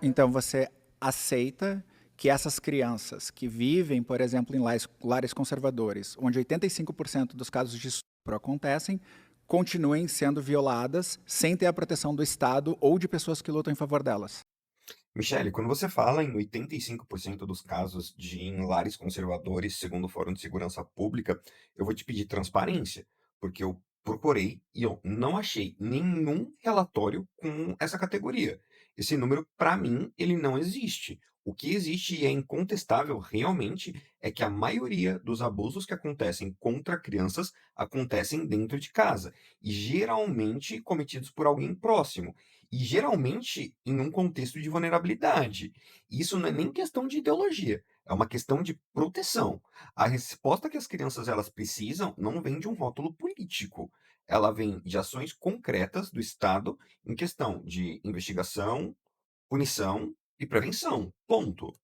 Então você aceita que essas crianças que vivem, por exemplo, em lares conservadores, onde 85% dos casos de estupro acontecem, continuem sendo violadas sem ter a proteção do Estado ou de pessoas que lutam em favor delas. Michele, quando você fala em 85% dos casos de em lares conservadores, segundo o Fórum de Segurança Pública, eu vou te pedir transparência, porque eu procurei e eu não achei nenhum relatório com essa categoria. Esse número, para mim, ele não existe. O que existe e é incontestável realmente é que a maioria dos abusos que acontecem contra crianças acontecem dentro de casa e geralmente cometidos por alguém próximo. E geralmente em um contexto de vulnerabilidade. Isso não é nem questão de ideologia, é uma questão de proteção. A resposta que as crianças elas precisam não vem de um rótulo político, ela vem de ações concretas do Estado em questão de investigação, punição e prevenção. Ponto.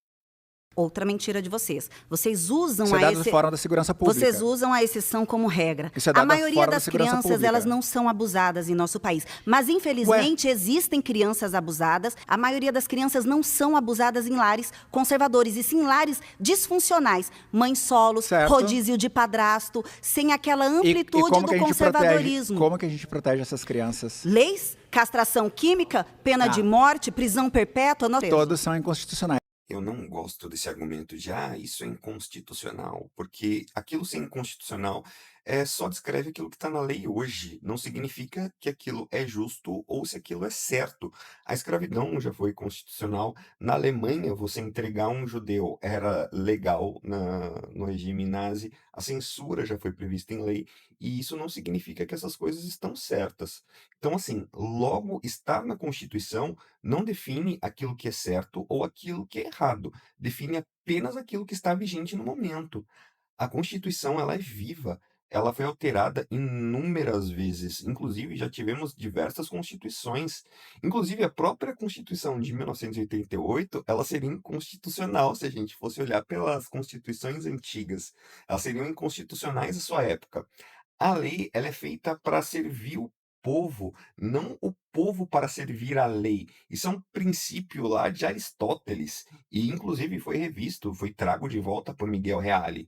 Outra mentira de vocês. Isso é dado fora da segurança Vocês pública. usam a exceção como regra. Isso é A dado maioria fora da das segurança crianças, elas pública. não são abusadas em nosso país. Mas, Ué, infelizmente, existem crianças abusadas. A maioria das crianças não são abusadas em lares conservadores, e sim em lares disfuncionais. Mães solos, certo. rodízio de padrasto, sem aquela E amplitude como do que a gente protege, conservadorismo. como que a gente protege essas crianças? Leis, castração química, pena de Ah, morte, prisão perpétua, nós todos são inconstitucionais. Eu não gosto desse argumento de, isso é inconstitucional, porque aquilo ser inconstitucional só descreve aquilo que está na lei hoje, não significa que aquilo é justo ou se aquilo é certo. A escravidão já foi constitucional. Na Alemanha, você entregar um judeu era legal no regime nazi, a censura já foi prevista em lei, e isso não significa que essas coisas estão certas. Então, assim, logo estar na Constituição não define aquilo que é certo ou aquilo que é errado, define apenas aquilo que está vigente no momento. A Constituição, ela é viva, ela foi alterada inúmeras vezes, inclusive já tivemos diversas constituições. Inclusive a própria Constituição de 1988, ela seria inconstitucional se a gente fosse olhar pelas constituições antigas. Elas seriam inconstitucionais à sua época. A lei, ela é feita para servir o povo, não o povo para servir a lei. Isso é um princípio lá de Aristóteles e inclusive foi revisto, foi trago de volta por Miguel Reale.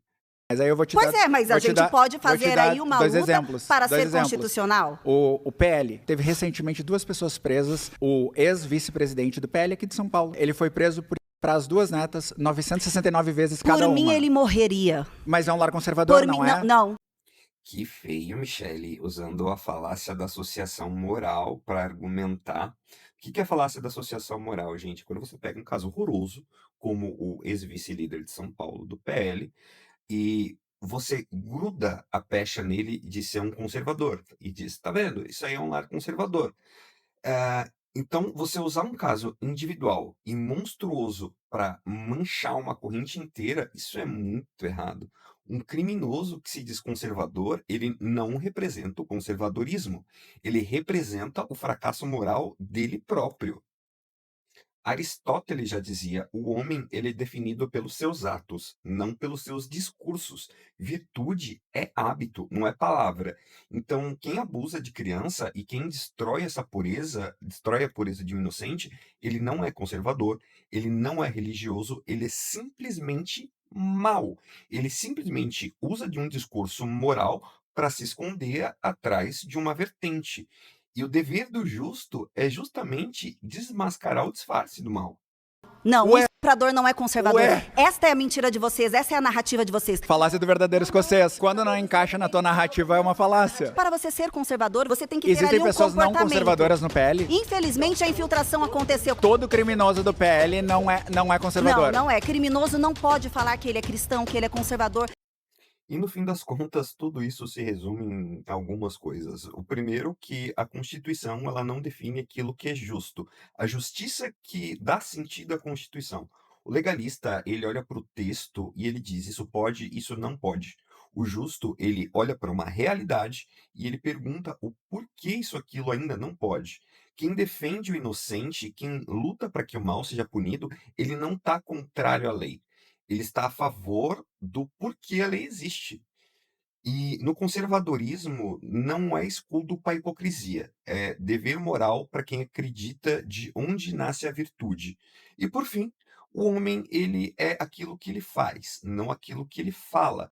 Mas aí eu vou te Pois dar, é, mas a vou te gente dar, pode vou te fazer aí dar uma dois luta exemplos. para Dois ser exemplos. constitucional. O PL teve recentemente duas pessoas presas. O ex-vice-presidente do PL aqui de São Paulo. Ele foi preso para as duas netas 969 vezes Por cada mim, uma. ele morreria. Mas é um lar conservador, Por mim, não não, é? não. Que feio, Michele, usando a falácia da associação moral para argumentar. O que que é a falácia da associação moral, gente? Quando você pega um caso horroroso, como o ex-vice-líder de São Paulo do PL, e você gruda a pecha nele de ser um conservador e diz: "Tá vendo? Isso aí é um lar conservador". Então você usar um caso individual e monstruoso para manchar uma corrente inteira, isso é muito errado. Um criminoso que se diz conservador, ele não representa o conservadorismo, ele representa o fracasso moral dele próprio. Aristóteles já dizia: "O homem ele é definido pelos seus atos, não pelos seus discursos. Virtude é hábito, não é palavra". Então, quem abusa de criança e quem destrói essa pureza, destrói a pureza de um inocente, ele não é conservador, ele não é religioso, ele é simplesmente mau. Ele simplesmente usa de um discurso moral para se esconder atrás de uma vertente. E o dever do justo é justamente desmascarar o disfarce do mal. Não, o Ué, estuprador não é conservador. ué. Esta é a mentira de vocês, essa é a narrativa de vocês. Falácia do verdadeiro escocês. Quando não encaixa na tua narrativa, é uma falácia. Para você ser conservador, você tem que ter Existem ali um pessoas não comportamento. conservadoras no PL? Infelizmente, a infiltração aconteceu. Todo criminoso do PL não é conservador. Não, não é. Criminoso não pode falar que ele é cristão, que ele é conservador. E no fim das contas, tudo isso se resume em algumas coisas. O primeiro, que a Constituição ela não define aquilo que é justo. A justiça que dá sentido à Constituição. O legalista, ele olha para o texto e ele diz: isso pode, isso não pode. O justo, ele olha para uma realidade e ele pergunta o porquê isso aquilo ainda não pode. Quem defende o inocente, quem luta para que o mal seja punido, ele não está contrário à lei. Ele está a favor do porquê a lei existe. E no conservadorismo não é escudo para a hipocrisia, é dever moral para quem acredita de onde nasce a virtude. E por fim, o homem ele é aquilo que ele faz, não aquilo que ele fala.